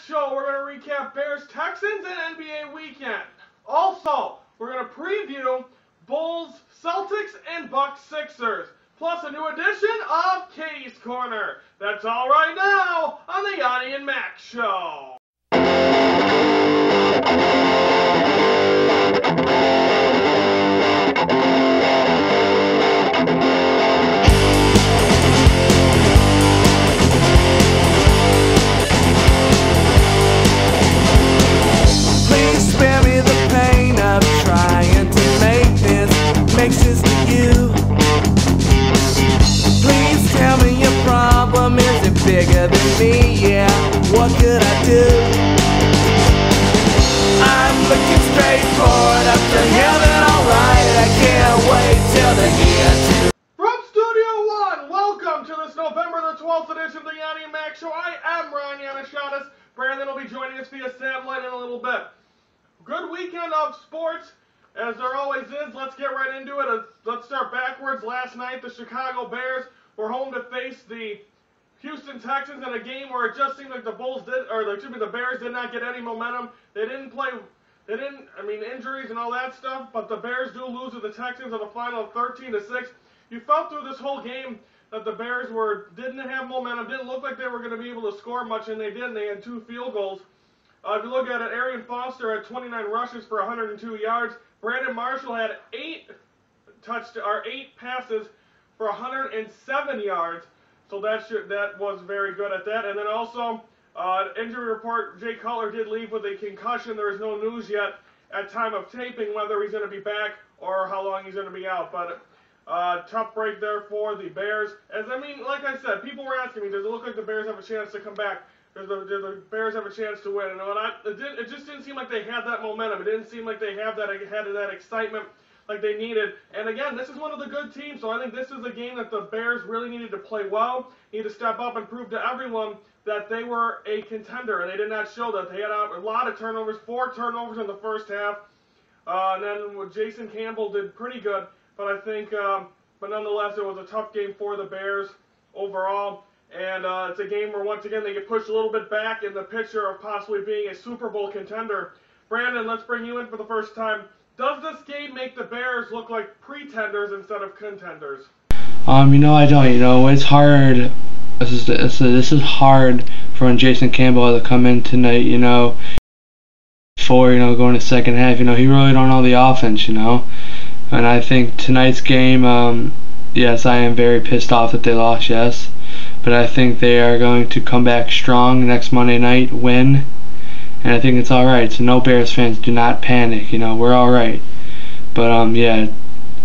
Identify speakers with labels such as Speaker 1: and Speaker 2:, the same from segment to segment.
Speaker 1: Show. We're going to recap Bears, Texans, and NBA weekend. Also, we're going to preview Bulls, Celtics, and Bucks Sixers. Plus a new edition of Katie's Corner. That's all right now on the Yoni Mac Show.
Speaker 2: Please spare me the pain of trying to make this make sense to you. Please tell me your problem isn't bigger than me, yeah, what could I do? I'm looking straight forward up to heaven, alright, I can't wait till the end.
Speaker 1: From Studio 1, welcome to this November the 12th edition of the Yoni Mac Show. I am Ryan Yanishanis. Brandon will be joining us via satellite in a little bit. Good weekend of sports, as there always is. Let's get right into it. Let's start backwards. Last night, the Chicago Bears were home to face the Houston Texans in a game where it just seemed like the Bears did not get any momentum. Injuries and all that stuff, but the Bears do lose to the Texans on the final of 13-6. You felt through this whole game that the Bears didn't have momentum, didn't look like they were going to be able to score much, and they did. They had 2 field goals. If you look at it, Arian Foster had 29 rushes for 102 yards. Brandon Marshall had 8 passes for 107 yards. So that was very good at that. And then also, injury report, Jay Cutler did leave with a concussion. There is no news yet at time of taping whether he's going to be back or how long he's going to be out. But tough break there for the Bears. Like I said, people were asking me, does it look like the Bears have a chance to come back? Does the Bears have a chance to win? It just didn't seem like they had that momentum. It didn't seem like they had that excitement like they needed. And again, this is one of the good teams, so I think this is a game that the Bears really needed to play well, need to step up and prove to everyone that they were a contender, and they did not show that. They had a lot of turnovers, 4 turnovers in the first half, and then Jason Campbell did pretty good, but I think, but nonetheless, it was a tough game for the Bears overall. And it's a game where, once again, they get pushed a little bit back in the picture of possibly being a Super Bowl contender. Brandon, let's bring you in for the first time. Does this game make the Bears look like pretenders instead of contenders?
Speaker 3: I don't. It's hard. This is hard for Jason Campbell to come in tonight, before, going to second half. He really don't know the offense, And I think tonight's game, yes, I am very pissed off that they lost, yes. But I think they are going to come back strong next Monday night, win, and I think it's alright. So no Bears fans, do not panic, we're alright. But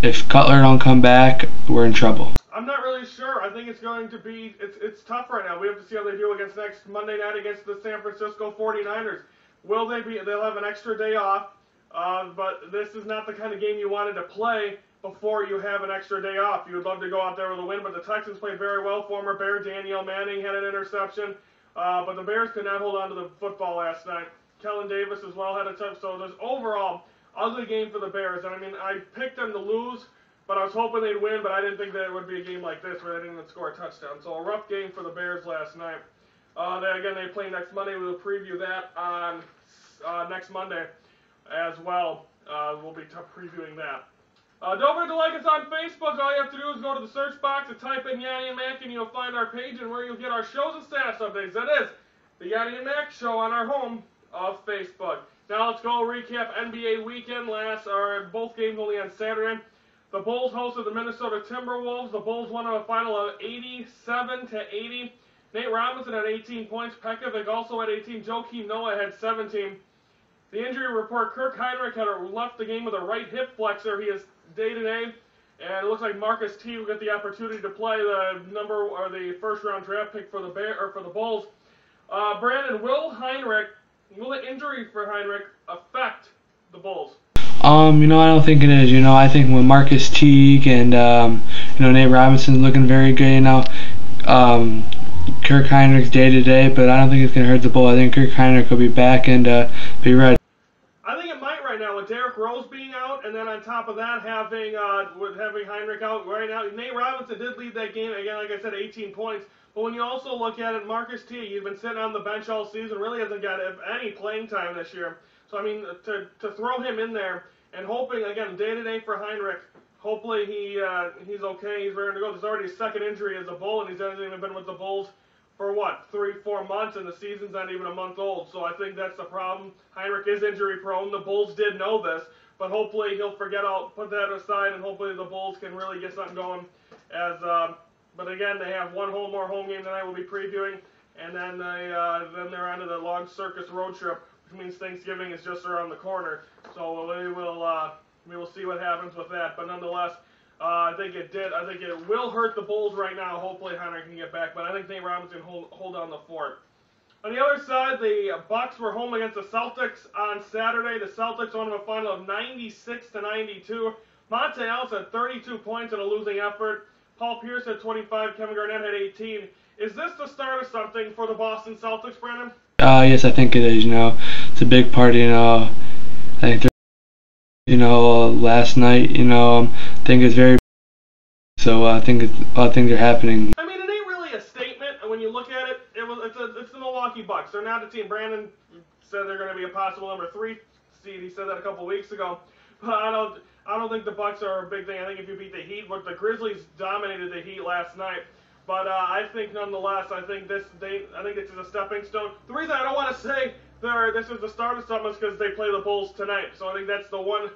Speaker 3: if Cutler don't come back, we're in trouble.
Speaker 1: I'm not really sure. I think it's going to be, it's tough right now. We have to see how they do against next Monday night against the San Francisco 49ers. They'll have an extra day off, but this is not the kind of game you wanted to play before you have an extra day off. You would love to go out there with a win, but the Texans played very well. Former Bear Danielle Manning had an interception, but the Bears could not hold on to the football last night. Kellen Davis as well had a touch, so there's overall ugly game for the Bears. And I picked them to lose, but I was hoping they'd win, but I didn't think that it would be a game like this where they didn't even score a touchdown. So a rough game for the Bears last night. They play next Monday. We'll preview that on next Monday as well. We'll be previewing that. Don't forget to like us on Facebook. All you have to do is go to the search box and type in Yoni and Mac, and you'll find our page and where you'll get our shows and status updates. That is the Yoni and Mac Show on our home of Facebook. Now let's go recap NBA weekend. Both games only on Saturday. The Bulls hosted the Minnesota Timberwolves. The Bulls won a final of 87-80. Nate Robinson had 18 points. Pekovic also had 18. Joakim Noah had 17. The injury report, Kirk Heinrich had left the game with a right hip flexor. He is day-to-day, and it looks like Marcus T will get the opportunity to play the first-round draft pick for the Bulls. Brandon, will the injury for Heinrich affect the Bulls?
Speaker 3: I don't think it is. I think with Marcus Teague and Nate Robinson's looking very good. Kirk Heinrich's day-to-day, but I don't think it's going to hurt the Bulls. I think Kirk Heinrich will be back and be ready.
Speaker 1: I think it might right now with Derrick Rose being out, and then on top of that having Heinrich out right now. Nate Robinson did lead that game again, like I said, 18 points. But when you also look at it, Marcus T, he's been sitting on the bench all season, really hasn't got any playing time this year. So, I mean, to throw him in there and hoping, again, day-to-day for Heinrich, hopefully he's okay, he's ready to go. There's already a second injury as a Bull, and he's hasn't even been with the Bulls for, 3-4 months, and the season's not even a month old. So I think that's the problem. Heinrich is injury-prone. The Bulls did know this, but hopefully he'll put that aside, and hopefully the Bulls can really get something going. But again, they have one more home game tonight we'll be previewing, and then they're on to the long circus road trip, which means Thanksgiving is just around the corner. So we will see what happens with that. But nonetheless, I think it will hurt the Bulls right now. Hopefully Heinrich can get back, but I think Nate Robinson can hold down the fort. On the other side, the Bucks were home against the Celtics on Saturday. The Celtics won a final of 96-92. Monte Ellis had 32 points in a losing effort. Paul Pierce had 25. Kevin Garnett had 18. Is this the start of something for the Boston Celtics, Brandon?
Speaker 3: Yes, I think it is. It's a big party. I think last night. I think it's very. So I think a lot of things are happening.
Speaker 1: I mean, it ain't really a statement when you look at it. It's the Milwaukee Bucks. They're not a team. Brandon said they're going to be a possible number 3 seed. He said that a couple weeks ago. But I don't think the Bucks are a big thing. I think if you beat the Heat, the Grizzlies dominated the Heat last night. But I think nonetheless, I think this is a stepping stone. The reason I don't want to say this is the start of something is because they play the Bulls tonight. So I think that's the one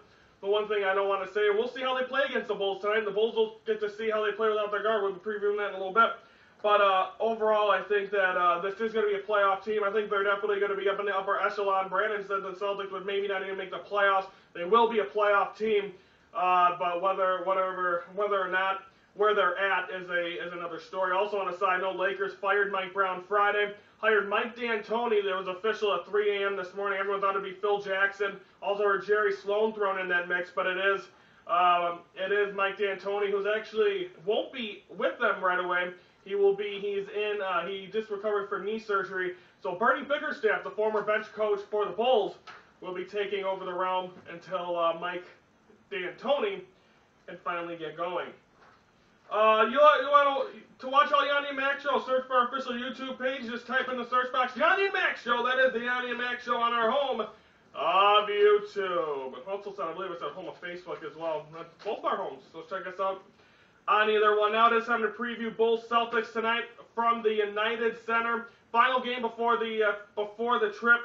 Speaker 1: thing I don't want to say. We'll see how they play against the Bulls tonight. The Bulls will get to see how they play without their guard. We'll be previewing that in a little bit. But overall, I think that this is going to be a playoff team. I think they're definitely going to be up in the upper echelon. Brandon said the Celtics would maybe not even make the playoffs. They will be a playoff team, but whether or not where they're at is another story. Also, on a side note, Lakers fired Mike Brown Friday, hired Mike D'Antoni. That was official at 3 a.m. this morning. Everyone thought it'd be Phil Jackson. Also heard Jerry Sloan thrown in that mix, but it is Mike D'Antoni, who's actually won't be with them right away. He just recovered from knee surgery. So Bernie Bickerstaff, the former bench coach for the Bulls, will be taking over the realm until Mike D'Antoni can finally get going. You want to watch all Yoni Mac Show, search for our official YouTube page. Just type in the search box, Yoni Mac Show. That is the Yoni Mac Show on our home of YouTube. Also, I believe it's our home of Facebook as well. Both our homes, so check us out on either one. Now it is time to preview Bulls Celtics tonight from the United Center. Final game before the trip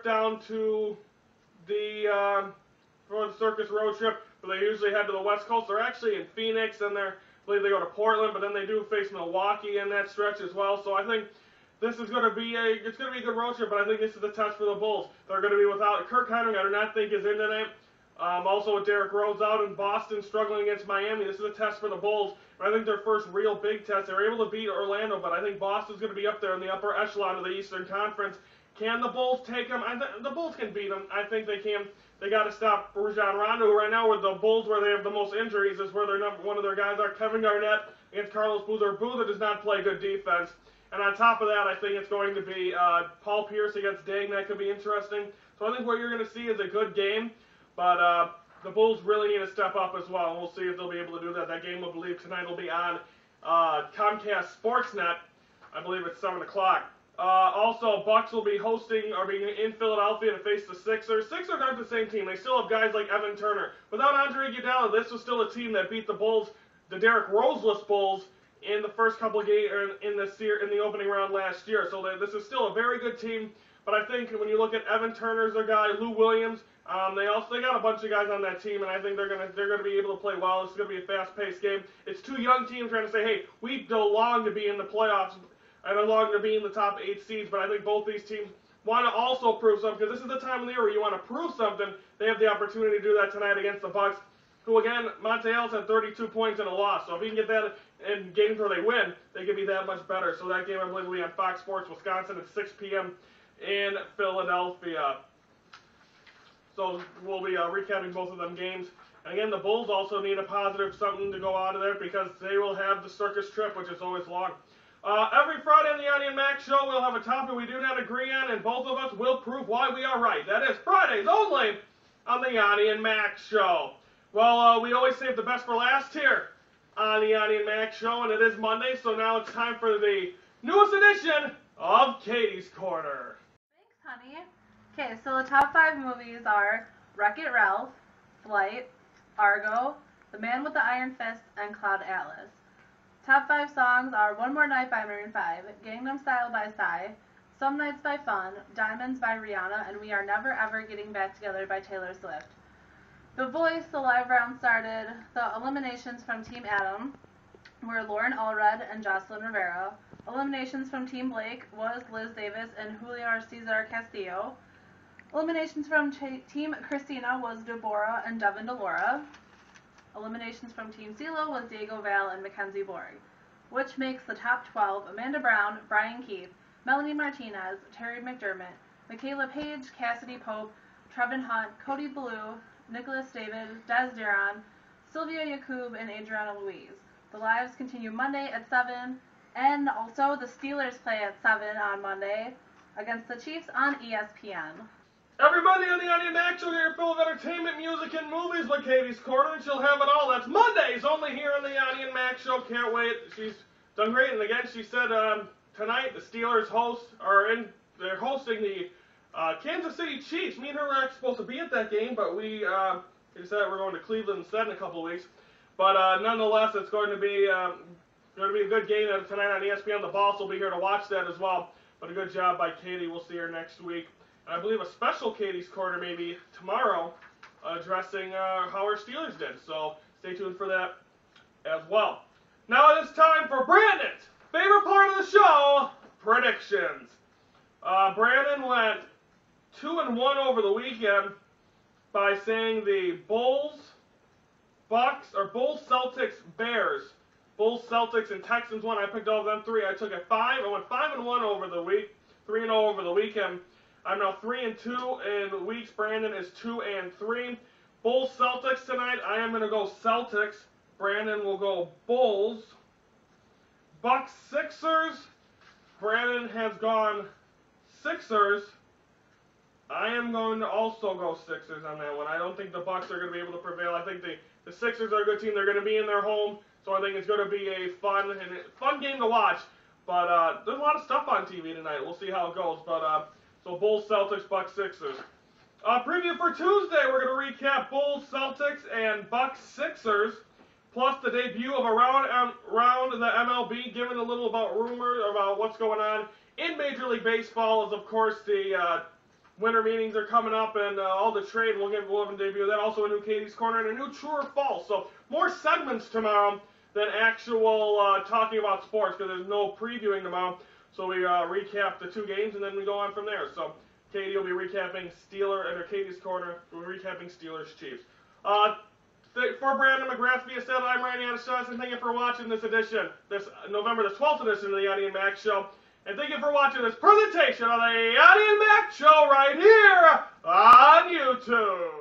Speaker 1: down to for the circus road trip. But they usually head to the West Coast. They're actually in Phoenix, and I believe they go to Portland, but then they do face Milwaukee in that stretch as well. So I think this is going to be a good road trip, but I think this is the test for the Bulls. They're going to be without Kirk Heinrich. I do not think is in tonight. Also with Derrick Rose out in Boston struggling against Miami, this is a test for the Bulls. I think their first real big test. They were able to beat Orlando, but I think Boston's going to be up there in the upper echelon of the Eastern Conference. Can the Bulls take them? The Bulls can beat them. I think they can. They got to stop Rajon Rondo, who right now with the Bulls where they have the most injuries is where one of their guys are. Kevin Garnett against Carlos Boozer. Boozer does not play good defense. And on top of that, I think it's going to be Paul Pierce against Dang. That could be interesting. So I think what you're going to see is a good game. But the Bulls really need to step up as well. And we'll see if they'll be able to do that. That game, I believe, tonight will be on Comcast Sportsnet. I believe it's 7 o'clock. Also, Bucks will be being in Philadelphia to face the Sixers. Sixers aren't the same team. They still have guys like Evan Turner. Without Andre Iguodala, this was still a team that beat the Bulls, the Derrick Rose-less Bulls, in the first couple of games in the opening round last year. So this is still a very good team. But I think when you look at Evan Turner's their guy, Lou Williams, they got a bunch of guys on that team, and I think they're gonna be able to play well. This is gonna be a fast-paced game. It's two young teams trying to say, hey, we belong to be in the playoffs. I belong to be in the top 8 seeds, but I think both these teams want to also prove something, because this is the time of the year where you want to prove something. They have the opportunity to do that tonight against the Bucks, who, again, Monte Ellis had 32 points in a loss. So if he can get that in games where they win, they can be that much better. So that game, I believe, will be on Fox Sports Wisconsin at 6 p.m. in Philadelphia. So we'll be recapping both of them games. And again, the Bulls also need a positive something to go out of there, because they will have the circus trip, which is always long. Every Friday on the Yoni Mac Show, we'll have a topic we do not agree on, and both of us will prove why we are right. That is Fridays only on the Yoni and Mac Show. Well, we always save the best for last here on the Yoni Mac Show, and it is Monday, so now it's time for the newest edition of Katie's Korner.
Speaker 4: Thanks, honey. Okay, so the top 5 movies are Wreck-It Ralph, Flight, Argo, The Man with the Iron Fist, and Cloud Atlas. Top 5 songs are One More Night by Maroon 5, Gangnam Style by Psy, Some Nights by Fun, Diamonds by Rihanna, and We Are Never Ever Getting Back Together by Taylor Swift. The Voice, the live round started. The eliminations from Team Adam were Lauren Allred and Jocelyn Rivera. Eliminations from Team Blake was Liz Davis and Julio Cesar Castillo. Eliminations from Team Christina was Deborah and Devin Delora. Eliminations from Team CeeLo was Diego Val and Mackenzie Borg, which makes the top 12 Amanda Brown, Brian Keith, Melanie Martinez, Terry McDermott, Michaela Page, Cassidy Pope, Trevin Hunt, Cody Blue, Nicholas David, Des Duran, Sylvia Yakub, and Adriana Louise. The lives continue Monday at 7, and also the Steelers play at 7 on Monday against the Chiefs on ESPN.
Speaker 1: Every Monday on the Yoni Mac Show, you're full of entertainment, music, and movies with Katie's Korner, and she'll have it all. That's Mondays, only here on the Yoni Mac Show. Can't wait. She's done great, and again, she said tonight the Steelers they're hosting the Kansas City Chiefs. Me and her were actually supposed to be at that game, but we decided we're going to Cleveland instead in a couple of weeks. But nonetheless, it's going to be a good game tonight on ESPN. The Boss will be here to watch that as well. But a good job by Katie. We'll see her next week. And I believe a special Katie's Korner maybe tomorrow, addressing how our Steelers did. So stay tuned for that as well. Now it is time for Brandon's favorite part of the show, predictions. Brandon went 2-1 over the weekend by saying the Bulls, Celtics, Bears. Bulls, Celtics, and Texans won. I picked all of them 3. I took a 5. I went 5-1 over the week, 3-0 over the weekend. I'm now 3-2 in weeks. Brandon is 2-3. Bulls, Celtics tonight. I am going to go Celtics. Brandon will go Bulls. Bucks, Sixers. Brandon has gone Sixers. I am going to also go Sixers on that one. I don't think the Bucks are going to be able to prevail. I think the Sixers are a good team. They're going to be in their home, so I think it's going to be a fun game to watch. But there's a lot of stuff on TV tonight. We'll see how it goes. But so Bulls, Celtics, Bucks, Sixers. Preview for Tuesday, we're going to recap Bulls, Celtics, and Bucks, Sixers, plus the debut of around the MLB, giving a little about rumors about what's going on in Major League Baseball. As of course the winter meetings are coming up, and all the trade. We'll have a debut of that. Also a new Katie's Korner and a new True or False. So more segments tomorrow than actual talking about sports, because there's no previewing tomorrow. So we recap the 2 games, and then we go on from there. So Katie will be recapping Katie's Korner. We're recapping Steelers Chiefs. For Brandon McGrath, via said, I'm Randy Anastas, and thank you for watching this edition, this November the 12th edition of the Yoni Mac Show. And thank you for watching this presentation of the Yoni Mac Show right here on YouTube.